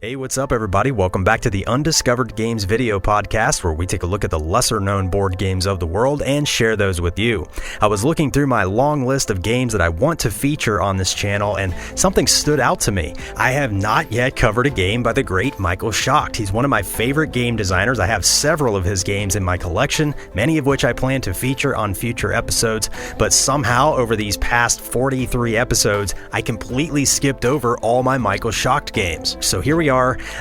Hey, what's up everybody? Welcome back to the Undiscovered Games video podcast, where we take a look at the lesser known board games of the world and share those with you. I was looking through my long list of games that I want to feature on this channel, and something stood out to me. I have not yet covered a game by the great Michael Schacht. He's one of my favorite game designers. I have several of his games in my collection, many of which I plan to feature on future episodes, but somehow over these past 43 episodes, I completely skipped over all my Michael Schacht games. So here we are.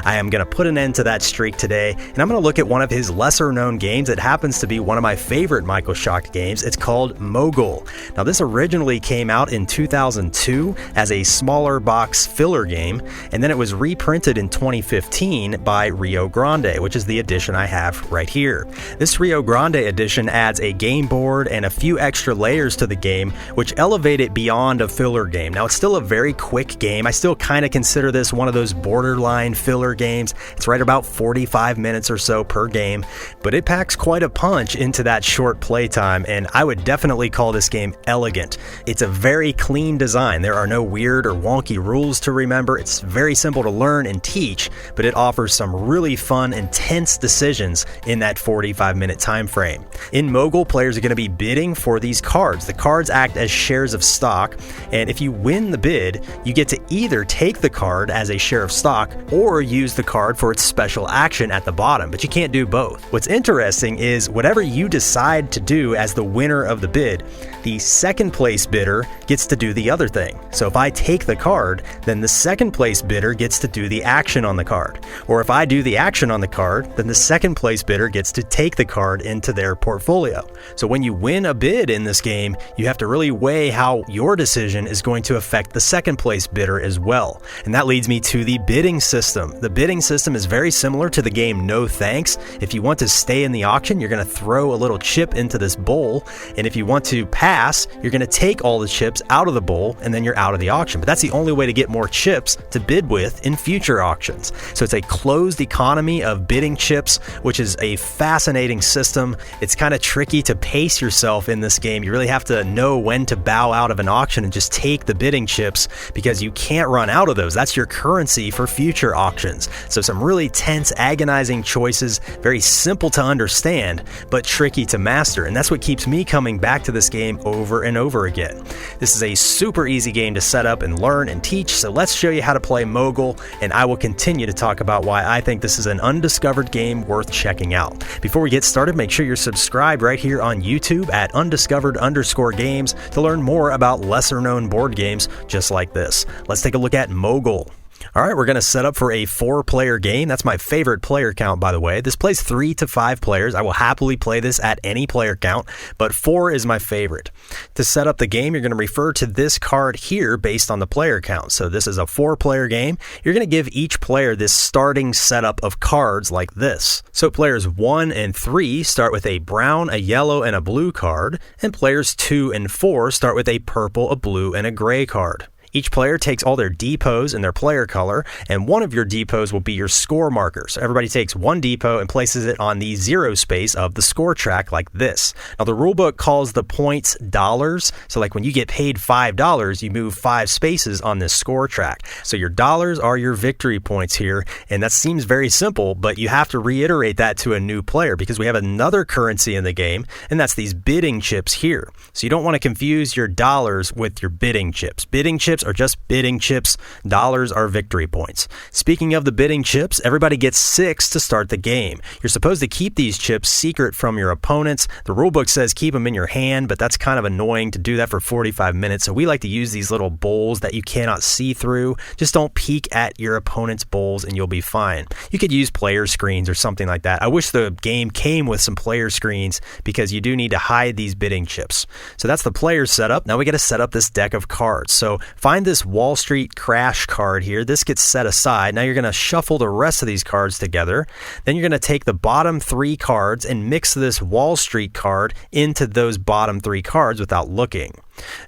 I am going to put an end to that streak today, and I'm going to look at one of his lesser known games. It happens to be one of my favorite Michael Schacht games. It's called MOGUL. Now, this originally came out in 2002 as a smaller box filler game, and then it was reprinted in 2015 by Rio Grande, which is the edition I have right here. This Rio Grande edition adds a game board and a few extra layers to the game, which elevate it beyond a filler game. Now, it's still a very quick game. I still kind of consider this one of those borderline filler games. It's right about 45 minutes or so per game, but it packs quite a punch into that short playtime, and I would definitely call this game elegant. It's a very clean design. There are no weird or wonky rules to remember. It's very simple to learn and teach, but it offers some really fun, intense decisions in that 45-minute time frame. In MOGUL, players are going to be bidding for these cards. The cards act as shares of stock, and if you win the bid, you get to either take the card as a share of stock or use the card for its special action at the bottom, but you can't do both. What's interesting is whatever you decide to do as the winner of the bid, the second place bidder gets to do the other thing. So if I take the card, then the second place bidder gets to do the action on the card. Or if I do the action on the card, then the second place bidder gets to take the card into their portfolio. So when you win a bid in this game, you have to really weigh how your decision is going to affect the second place bidder as well. And that leads me to the bidding system. The bidding system is very similar to the game No Thanks. If you want to stay in the auction, you're going to throw a little chip into this bowl, and if you want to pass, you're going to take all the chips out of the bowl, and then you're out of the auction. But that's the only way to get more chips to bid with in future auctions. So it's a closed economy of bidding chips, which is a fascinating system. It's kind of tricky to pace yourself in this game. You really have to know when to bow out of an auction and just take the bidding chips, because you can't run out of those. That's your currency for future auctions. So some really tense, agonizing choices, very simple to understand, but tricky to master. And that's what keeps me coming back to this game over and over again. This is a super easy game to set up and learn and teach. So let's show you how to play MOGUL, and I will continue to talk about why I think this is an undiscovered game worth checking out. Before we get started, make sure you're subscribed right here on YouTube at undiscovered_games to learn more about lesser known board games just like this. Let's take a look at MOGUL. All right, we're going to set up for a 4-player game. That's my favorite player count, by the way. This plays 3 to 5 players. I will happily play this at any player count, but 4 is my favorite. To set up the game, you're going to refer to this card here based on the player count. So this is a 4-player game. You're going to give each player this starting setup of cards like this. So players 1 and 3 start with a brown, a yellow, and a blue card, and players 2 and 4 start with a purple, a blue, and a gray card. Each player takes all their depots and their player color, and one of your depots will be your score marker. So everybody takes one depot and places it on the 0 space of the score track like this. Now the rulebook calls the points dollars. So like when you get paid $5, you move 5 spaces on this score track. So your dollars are your victory points here, and that seems very simple, but you have to reiterate that to a new player because we have another currency in the game, and that's these bidding chips here. So you don't want to confuse your dollars with your bidding chips. Bidding chips are just bidding chips. Dollars are victory points. Speaking of the bidding chips, everybody gets 6 to start the game. You're supposed to keep these chips secret from your opponents. The rulebook says keep them in your hand, but that's kind of annoying to do that for 45 minutes. So we like to use these little bowls that you cannot see through. Just don't peek at your opponent's bowls and you'll be fine. You could use player screens or something like that. I wish the game came with some player screens because you do need to hide these bidding chips. So that's the player setup. Now we got to set up this deck of cards. So find this Wall Street Crash card here. This gets set aside. Now you're going to shuffle the rest of these cards together. Then you're going to take the bottom 3 cards and mix this Wall Street card into those bottom 3 cards without looking.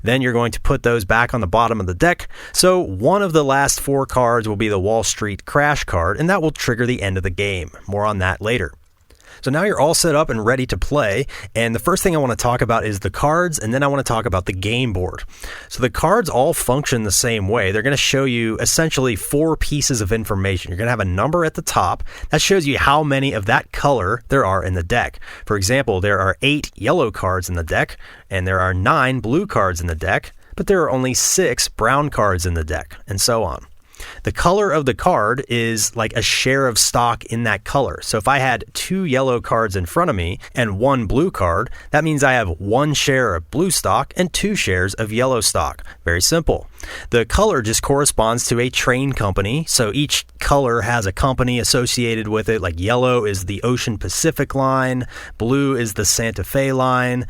Then you're going to put those back on the bottom of the deck. So one of the last 4 cards will be the Wall Street Crash card, and that will trigger the end of the game. More on that later. So now you're all set up and ready to play, and the first thing I want to talk about is the cards, and then I want to talk about the game board. So the cards all function the same way. They're going to show you essentially 4 pieces of information. You're going to have a number at the top that shows you how many of that color there are in the deck. For example, there are 8 yellow cards in the deck, and there are 9 blue cards in the deck, but there are only 6 brown cards in the deck, and so on. The color of the card is like a share of stock in that color. So if I had 2 yellow cards in front of me and 1 blue card, that means I have 1 share of blue stock and 2 shares of yellow stock. Very simple. The color just corresponds to a train company. So each color has a company associated with it. Like yellow is the Ocean Pacific line, blue is the Santa Fe line,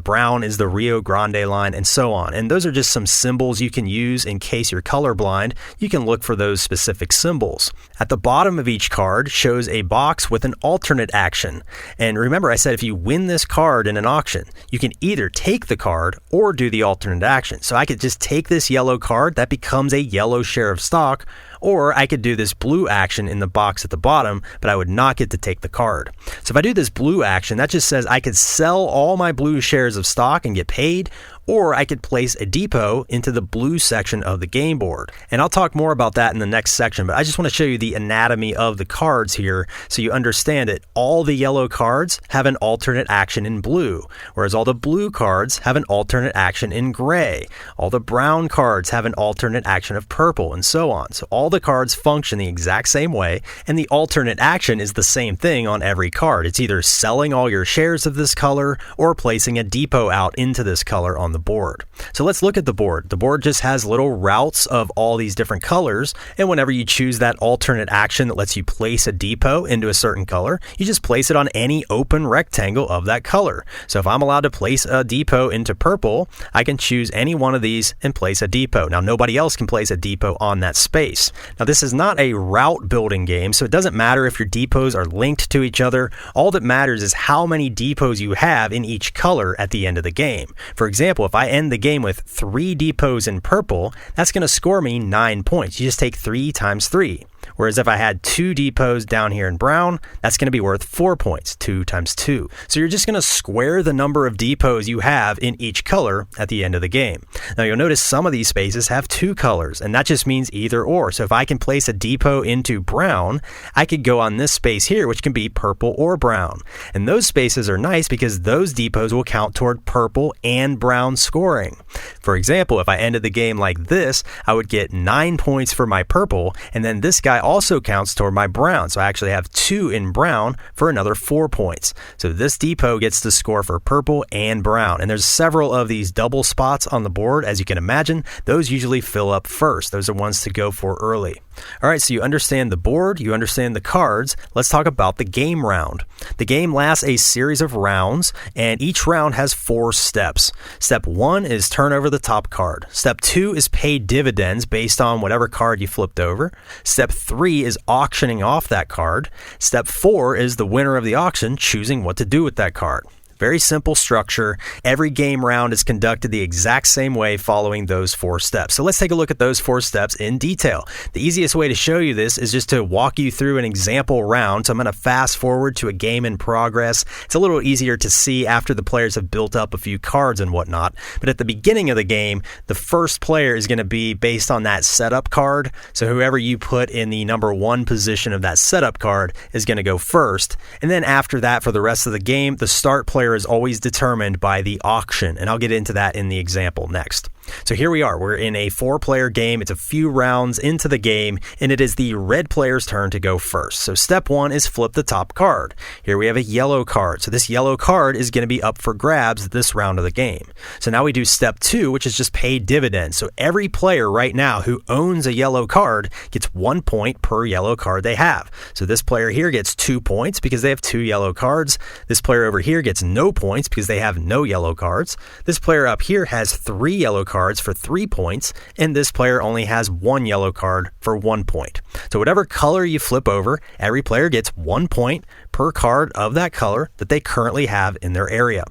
brown is the Rio Grande line, and so on. And those are just some symbols you can use in case you're colorblind. You can look for those specific symbols. At the bottom of each card shows a box with an alternate action. And remember, I said if you win this card in an auction, you can either take the card or do the alternate action. So I could just take this yellow card, that becomes a yellow share of stock, or I could do this blue action in the box at the bottom, but I would not get to take the card. So if I do this blue action, that just says I could sell all my blue shares of stock and get paid, or I could place a depot into the blue section of the game board. And I'll talk more about that in the next section, but I just want to show you the anatomy of the cards here so you understand that all the yellow cards have an alternate action in blue, whereas all the blue cards have an alternate action in gray. All the brown cards have an alternate action of purple, and so on. So all the cards function the exact same way, and the alternate action is the same thing on every card. It's either selling all your shares of this color or placing a depot out into this color on the board. So let's look at the board. The board just has little routes of all these different colors, and whenever you choose that alternate action that lets you place a depot into a certain color, you just place it on any open rectangle of that color. So if I'm allowed to place a depot into purple, I can choose any one of these and place a depot. Now nobody else can place a depot on that space. Now this is not a route building game, so it doesn't matter if your depots are linked to each other. All that matters is how many depots you have in each color at the end of the game. For example, if I end the game with 3 depots in purple, that's going to score me 9 points. You just take 3 times 3. Whereas if I had 2 depots down here in brown, that's going to be worth 4 points, 2 times 2. So you're just going to square the number of depots you have in each color at the end of the game. Now you'll notice some of these spaces have 2 colors, and that just means either or. So if I can place a depot into brown, I could go on this space here, which can be purple or brown. And those spaces are nice because those depots will count toward purple and brown scoring. For example, if I ended the game like this, I would get 9 points for my purple, and then this guy also counts toward my brown. So I actually have 2 in brown for another 4 points. So this depot gets to score for purple and brown. And there's several of these double spots on the board. As you can imagine, those usually fill up first. Those are ones to go for early. All right, so you understand the board, you understand the cards. Let's talk about the game round. The game lasts a series of rounds, and each round has 4 steps. Step 1 is turn over the top card. Step 2 is pay dividends based on whatever card you flipped over. Step 3 is auctioning off that card. Step 4 is the winner of the auction choosing what to do with that card. Very simple structure. Every game round is conducted the exact same way following those 4 steps. So let's take a look at those 4 steps in detail. The easiest way to show you this is just to walk you through an example round. So I'm going to fast forward to a game in progress. It's a little easier to see after the players have built up a few cards and whatnot. But at the beginning of the game, the first player is going to be based on that setup card. So whoever you put in the number 1 position of that setup card is going to go first. And then after that, for the rest of the game, the start player is always determined by the auction, and I'll get into that in the example next. So here we are. We're in a 4-player game. It's a few rounds into the game, and it is the red player's turn to go first. So step 1 is flip the top card. Here we have a yellow card. So this yellow card is going to be up for grabs this round of the game. So now we do step 2, which is just pay dividends. So every player right now who owns a yellow card gets 1 point per yellow card they have. So this player here gets 2 points because they have 2 yellow cards. This player over here gets no points because they have no yellow cards. This player up here has 3 yellow cards for 3 points, and this player only has 1 yellow card for 1 point. So whatever color you flip over, every player gets 1 point per card of that color that they currently have in their area.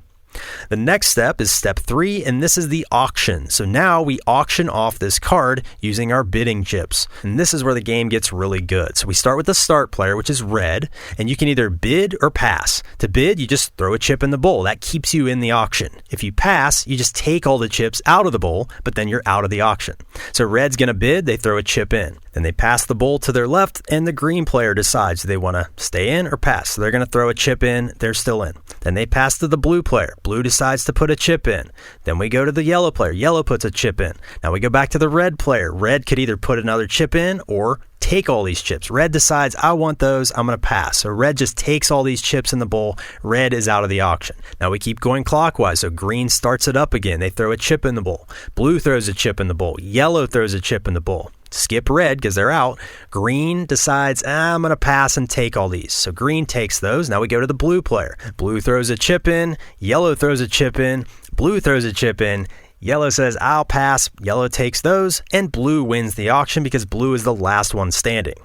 The next step is step 3, and this is the auction. So now we auction off this card using our bidding chips. And this is where the game gets really good. So we start with the start player, which is red, and you can either bid or pass. To bid, you just throw a chip in the bowl. That keeps you in the auction. If you pass, you just take all the chips out of the bowl, but then you're out of the auction. So red's going to bid, they throw a chip in. Then they pass the bowl to their left, and the green player decides they want to stay in or pass. So they're going to throw a chip in, they're still in. Then they pass to the blue player. Blue decides to put a chip in. Then we go to the yellow player. Yellow puts a chip in. Now we go back to the red player. Red could either put another chip in or take all these chips. Red decides, I want those, I'm going to pass. So red just takes all these chips in the bowl. Red is out of the auction. Now we keep going clockwise. So green starts it up again. They throw a chip in the bowl. Blue throws a chip in the bowl. Yellow throws a chip in the bowl. Skip red because they're out. Green decides, I'm going to pass and take all these. So green takes those. Now we go to the blue player. Blue throws a chip in. Yellow throws a chip in. Blue throws a chip in. Yellow says, I'll pass. Yellow takes those. And blue wins the auction because blue is the last one standing.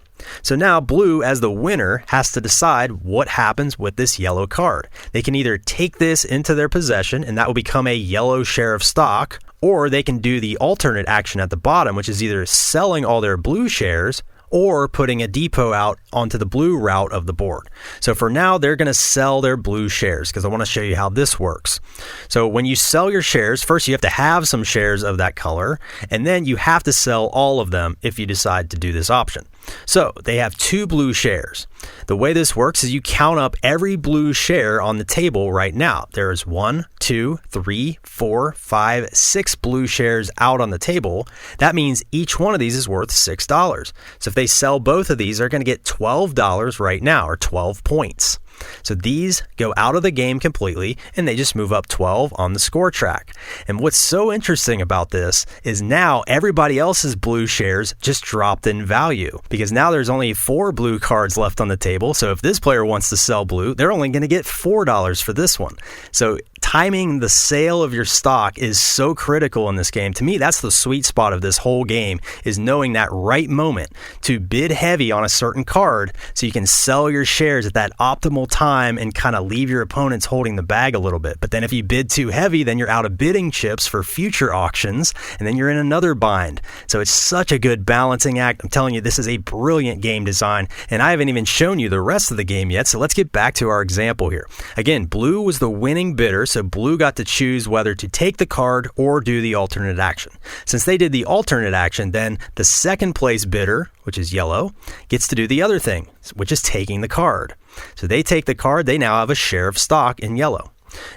So now blue, as the winner, has to decide what happens with this yellow card. They can either take this into their possession, and that will become a yellow share of stock, or they can do the alternate action at the bottom, which is either selling all their blue shares or putting a depot out onto the blue route of the board. So for now, they're going to sell their blue shares because I want to show you how this works. So when you sell your shares, first you have to have some shares of that color, and then you have to sell all of them if you decide to do this option. So they have 2 blue shares. The way this works is you count up every blue share on the table right now. There's 1, 2, 3, 4, 5, 6 blue shares out on the table. That means each one of these is worth $6. So if they sell both of these, they're going to get $12 right now, or 12 points. So these go out of the game completely, and they just move up 12 on the score track. And what's so interesting about this is now everybody else's blue shares just dropped in value, because now there's only 4 blue cards left on the table. So if this player wants to sell blue, they're only going to get $4 for this one. So timing the sale of your stock is so critical in this game. To me, that's the sweet spot of this whole game, is knowing that right moment to bid heavy on a certain card so you can sell your shares at that optimal time and kind of leave your opponents holding the bag a little bit. But then if you bid too heavy, then you're out of bidding chips for future auctions, and then you're in another bind. So it's such a good balancing act. I'm telling you, this is a brilliant game design, and I haven't even shown you the rest of the game yet. So let's get back to our example here. Again, blue was the winning bidder, so blue got to choose whether to take the card or do the alternate action. Since they did the alternate action, then the second place bidder, which is yellow, gets to do the other thing, which is taking the card. So they take the card, they now have a share of stock in yellow.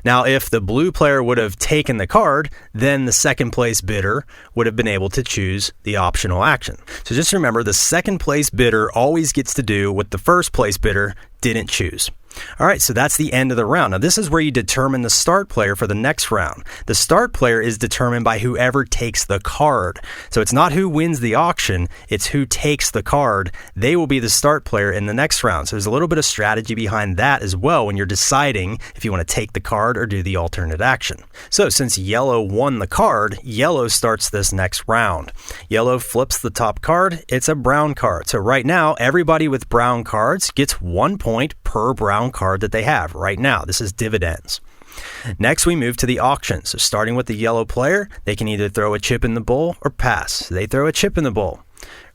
Now, if the blue player would have taken the card, then the second place bidder would have been able to choose the optional action. So just remember, the second place bidder always gets to do what the first place bidder didn't choose. All right, so that's the end of the round. Now, this is where you determine the start player for the next round. The start player is determined by whoever takes the card. So it's not who wins the auction, it's who takes the card. They will be the start player in the next round. So there's a little bit of strategy behind that as well when you're deciding if you want to take the card or do the alternate action. So since yellow won the card, yellow starts this next round. Yellow flips the top card. It's a brown card. So right now, everybody with brown cards gets 1 point per brown card that they have right now. This is dividends. Next, we move to the auction. So starting with the yellow player, they can either throw a chip in the bowl or pass. So they throw a chip in the bowl.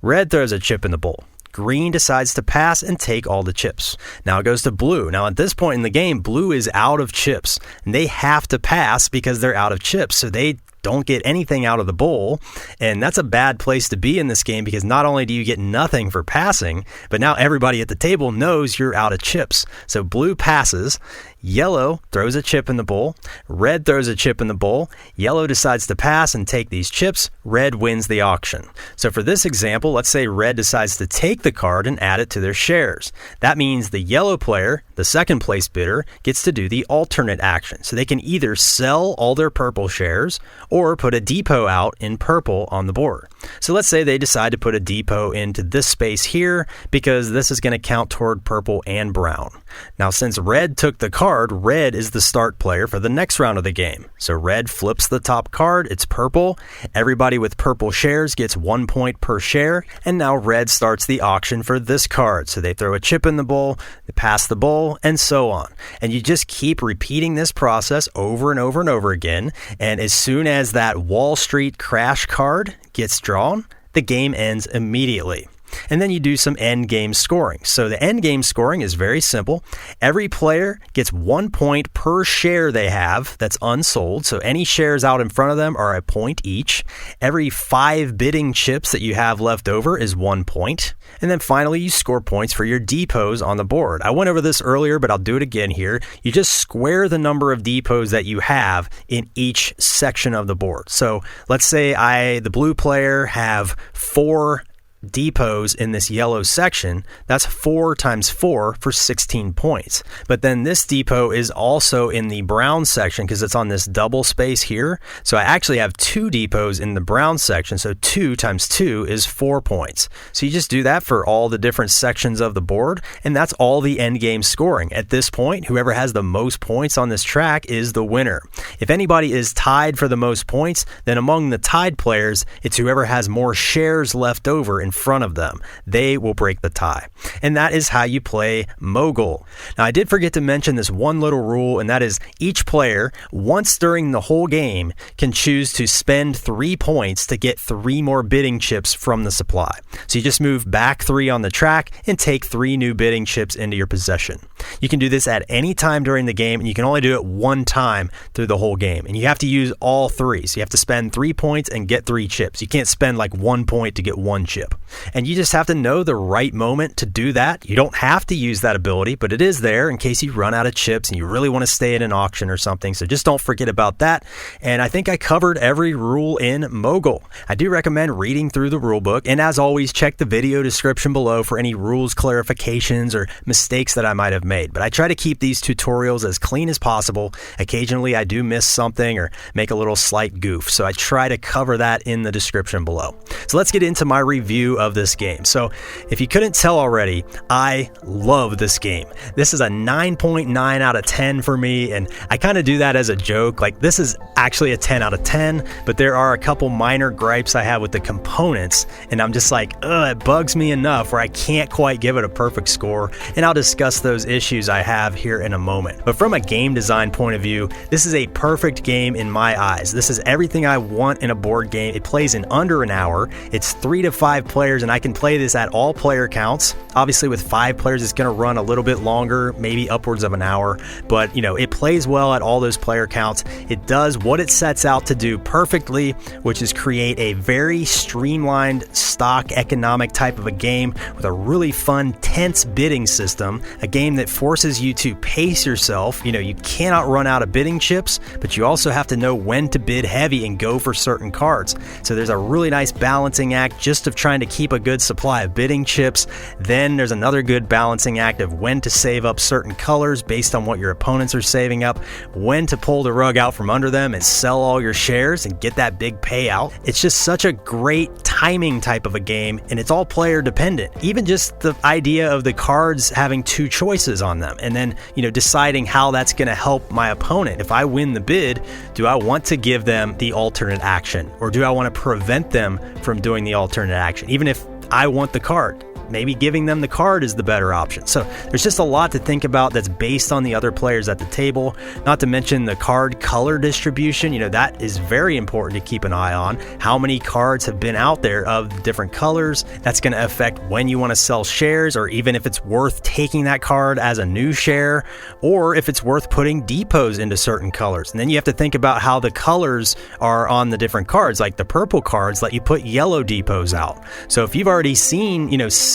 Red throws a chip in the bowl. Green decides to pass and take all the chips. Now it goes to blue. Now at this point in the game, blue is out of chips, and they have to pass because they're out of chips. So they don't get anything out of the bowl, and that's a bad place to be in this game, because not only do you get nothing for passing, but now everybody at the table knows you're out of chips. So blue passes. Yellow throws a chip in the bowl. Red throws a chip in the bowl. Yellow decides to pass and take these chips. Red wins the auction. So for this example, let's say red decides to take the card and add it to their shares. That means the yellow player, the second place bidder, gets to do the alternate action. So they can either sell all their purple shares or put a depot out in purple on the board. So let's say they decide to put a depot into this space here because this is going to count toward purple and brown. Now, since red took the card, red is the start player for the next round of the game. So red flips the top card, it's purple. Everybody with purple shares gets 1 point per share, and now red starts the auction for this card. So they throw a chip in the bowl, they pass the bowl, and so on. And you just keep repeating this process over and over and over again, and as soon as that Wall Street crash card gets drawn, the game ends immediately. And then you do some end game scoring. So the end game scoring is very simple. Every player gets 1 point per share they have that's unsold. So any shares out in front of them are a point each. Every 5 bidding chips that you have left over is 1 point. And then finally, you score points for your depots on the board. I went over this earlier, but I'll do it again here. You just square the number of depots that you have in each section of the board. So let's say the blue player, have 4 depots in this yellow section. That's 4 times 4 for 16 points. But then this depot is also in the brown section because it's on this double space here. So I actually have 2 depots in the brown section. So 2 times 2 is 4 points. So you just do that for all the different sections of the board, and that's all the end game scoring. At this point, whoever has the most points on this track is the winner. If anybody is tied for the most points, then among the tied players, it's whoever has more shares left over in front of them. They will break the tie. And that is how you play MOGUL. Now, I did forget to mention this one little rule, and that is each player, once during the whole game, can choose to spend 3 points to get 3 more bidding chips from the supply. So you just move back 3 on the track and take 3 new bidding chips into your possession. You can do this at any time during the game, and you can only do it 1 time through the whole game. And you have to use all 3. So you have to spend 3 points and get 3 chips. You can't spend like 1 point to get 1 chip. And you just have to know the right moment to do that. You don't have to use that ability, but it is there in case you run out of chips and you really want to stay in an auction or something. So just don't forget about that. And I think I covered every rule in MOGUL. I do recommend reading through the rule book. And as always, check the video description below for any rules clarifications or mistakes that I might have made. But I try to keep these tutorials as clean as possible. Occasionally I do miss something or make a little slight goof. So I try to cover that in the description below. So let's get into my review of this game. So if you couldn't tell already, I love this game. This is a 9.9 out of 10 for me, and I kind of do that as a joke. Like, this is actually a 10 out of 10, but there are a couple minor gripes I have with the components, and I'm just like, it bugs me enough where I can't quite give it a perfect score, and I'll discuss those issues I have here in a moment. But from a game design point of view, this is a perfect game in my eyes. This is everything I want in a board game. It plays in under an hour. It's 3 to 5 players, and I can play this at all player counts. Obviously with 5 players, it's going to run a little bit longer, maybe upwards of an hour, but it plays well at all those player counts. It does what it sets out to do perfectly, which is create a very streamlined stock economic type of a game with a really fun, tense bidding system, a game that forces you to pace yourself. You cannot run out of bidding chips, but you also have to know when to bid heavy and go for certain cards. So there's a really nice balancing act just of trying to keep a good supply of bidding chips. Then there's another good balancing act of when to save up certain colors based on what your opponents are saving up, when to pull the rug out from under them and sell all your shares and get that big payout. It's just such a great timing type of a game, and it's all player dependent. Even just the idea of the cards having 2 choices on them, and then deciding how that's going to help my opponent. If I win the bid, do I want to give them the alternate action, or do I want to prevent them from doing the alternate action? Even if I want the card, maybe giving them the card is the better option. So there's just a lot to think about that's based on the other players at the table. Not to mention the card color distribution. That is very important to keep an eye on. How many cards have been out there of different colors? That's going to affect when you want to sell shares, or even if it's worth taking that card as a new share, or if it's worth putting depots into certain colors. And then you have to think about how the colors are on the different cards. Like the purple cards let you put yellow depots out. So if you've already seen,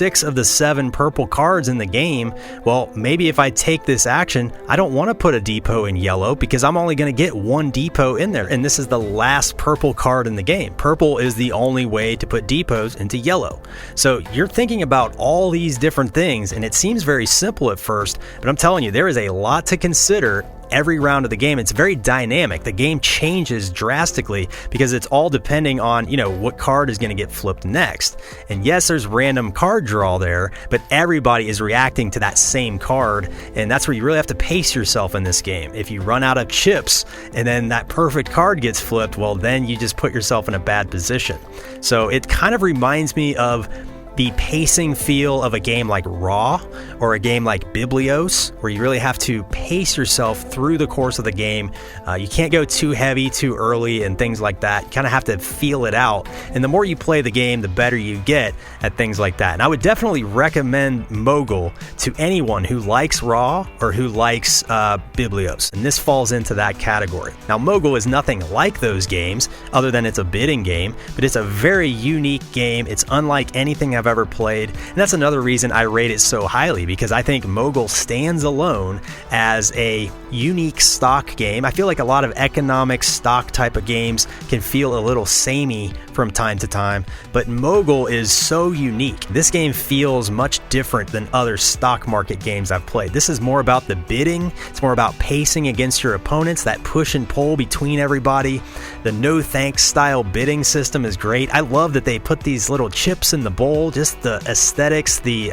6 of the 7 purple cards in the game, well, maybe if I take this action, I don't want to put a depot in yellow because I'm only going to get 1 depot in there. And this is the last purple card in the game. Purple is the only way to put depots into yellow. So you're thinking about all these different things, and it seems very simple at first, but I'm telling you, there is a lot to consider every round of the game. It's very dynamic. The game changes drastically because it's all depending on, what card is going to get flipped next. And yes, there's random card draw there, but everybody is reacting to that same card, and that's where you really have to pace yourself in this game. If you run out of chips and then that perfect card gets flipped, well, then you just put yourself in a bad position. So it kind of reminds me of the pacing feel of a game like Raw or a game like Biblios, where you really have to pace yourself through the course of the game. You can't go too heavy too early and things like that. You kind of have to feel it out. And the more you play the game, the better you get at things like that. And I would definitely recommend MOGUL to anyone who likes Raw or who likes Biblios. And this falls into that category. Now, MOGUL is nothing like those games other than it's a bidding game, but it's a very unique game. It's unlike anything I've ever played, and that's another reason I rate it so highly, because I think MOGUL stands alone as a unique stock game. I feel like a lot of economic stock type of games can feel a little samey from time to time, but MOGUL is so unique. This game feels much different than other stock market games I've played. This is more about the bidding, it's more about pacing against your opponents, that push and pull between everybody. The no thanks style bidding system is great. I love that they put these little chips in the bowl, just the aesthetics, the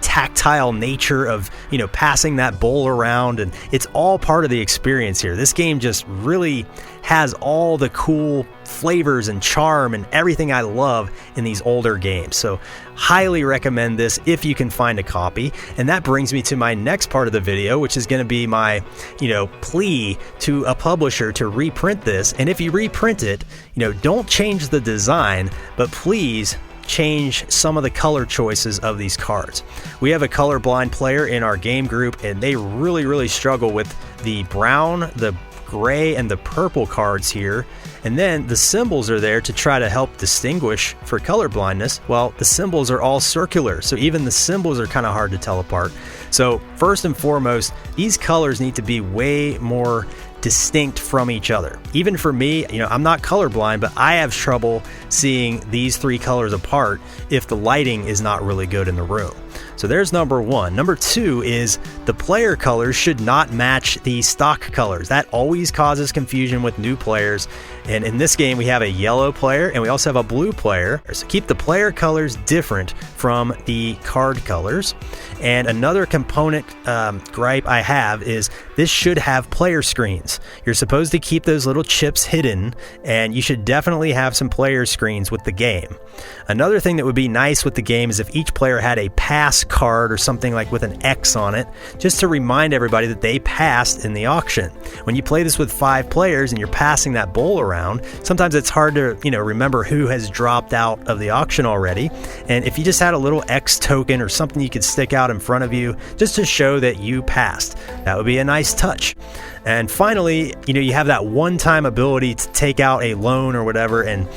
tactile nature of, passing that bowl around, and it's all part of the experience here. This game just really has all the cool flavors and charm and everything I love in these older games. So highly recommend this if you can find a copy. And that brings me to my next part of the video, which is going to be my, plea to a publisher to reprint this. And if you reprint it, don't change the design, but please change some of the color choices of these cards. We have a colorblind player in our game group, and they really struggle with the brown, the gray, and the purple cards here. And then the symbols are there to try to help distinguish for color blindness. Well, the symbols are all circular, so even the symbols are kind of hard to tell apart. So first and foremost, these colors need to be way more distinct from each other. Even for me, I'm not colorblind, but I have trouble seeing these three colors apart if the lighting is not really good in the room. So there's number one. Number two is the player colors should not match the stock colors. That always causes confusion with new players. And in this game, we have a yellow player and we also have a blue player. So keep the player colors different from the card colors. And another component gripe I have is this should have player screens. You're supposed to keep those little chips hidden, and you should definitely have some player screens with the game. Another thing that would be nice with the game is if each player had a pass card or something like with an X on it, just to remind everybody that they passed in the auction. When you play this with 5 players and you're passing that bowl around, sometimes it's hard to, remember who has dropped out of the auction already. And if you just had a little X token or something you could stick out in front of you just to show that you passed, that would be a nice touch. And finally, you have that one-time ability to take out a loan or whatever and,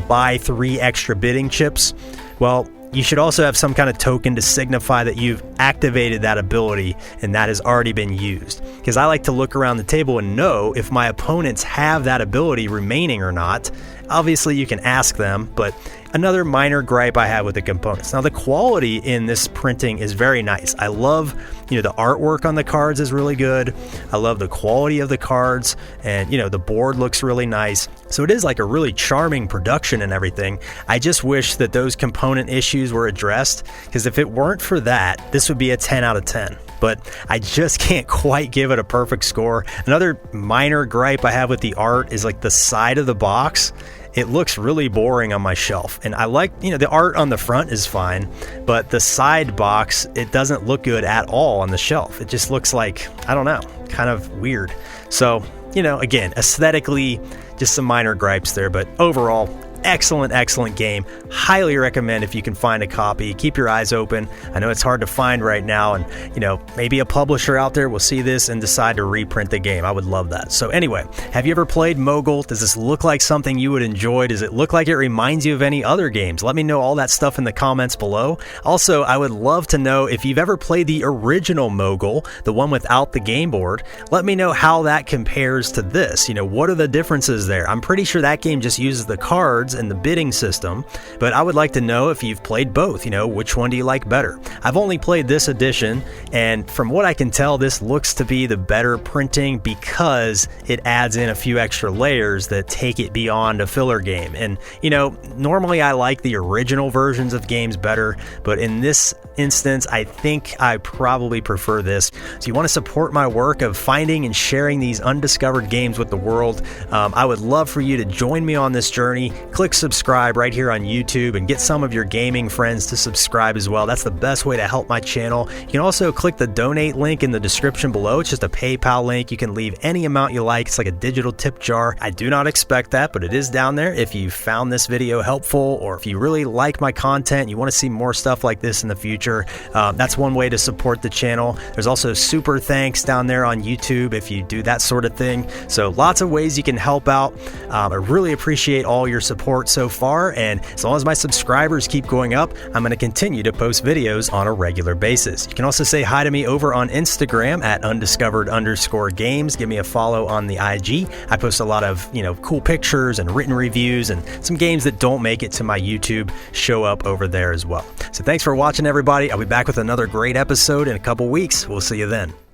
buy 3 extra bidding chips. Well, you should also have some kind of token to signify that you've activated that ability and that has already been used. Because I like to look around the table and know if my opponents have that ability remaining or not. Obviously, you can ask them, but another minor gripe I have with the components. Now, the quality in this printing is very nice. I love, the artwork on the cards is really good. I love the quality of the cards, and, the board looks really nice. So it is like a really charming production and everything. I just wish that those component issues were addressed, because if it weren't for that, this would be a 10 out of 10. But I just can't quite give it a perfect score. Another minor gripe I have with the art is like the side of the box. It looks really boring on my shelf, and I like, the art on the front is fine, but the side box, it doesn't look good at all on the shelf. It just looks like, I don't know, kind of weird. So, again, aesthetically, just some minor gripes there, but overall, excellent game. Highly recommend if you can find a copy. Keep your eyes open. I know it's hard to find right now, and maybe a publisher out there will see this and decide to reprint the game. I would love that. So anyway, have you ever played MOGUL? Does this look like something you would enjoy? Does it look like it reminds you of any other games? Let me know all that stuff in the comments below. Also, I would love to know if you've ever played the original MOGUL, the one without the game board. Let me know how that compares to this. What are the differences there? I'm pretty sure that game just uses the cards cards and the bidding system, but I would like to know if you've played both. Which one do you like better? I've only played this edition, and from what I can tell, this looks to be the better printing because it adds in a few extra layers that take it beyond a filler game. And, normally I like the original versions of games better, but in this instance, I think I probably prefer this. So you want to support my work of finding and sharing these undiscovered games with the world. I would love for you to join me on this journey. Click subscribe right here on YouTube and get some of your gaming friends to subscribe as well. That's the best way to help my channel. You can also click the donate link in the description below. It's just a PayPal link. You can leave any amount you like. It's like a digital tip jar. I do not expect that, but it is down there. If you found this video helpful, or if you really like my content, you want to see more stuff like this in the future, that's one way to support the channel. There's also super thanks down there on YouTube if you do that sort of thing. So lots of ways you can help out. I really appreciate all your support so far, and as long as my subscribers keep going up, I'm going to continue to post videos on a regular basis. You can also say hi to me over on Instagram at undiscovered_games. Give me a follow on the IG. I post a lot of cool pictures and written reviews, and some games that don't make it to my YouTube show up over there as well. So thanks for watching, everybody. I'll be back with another great episode in a couple weeks. We'll see you then.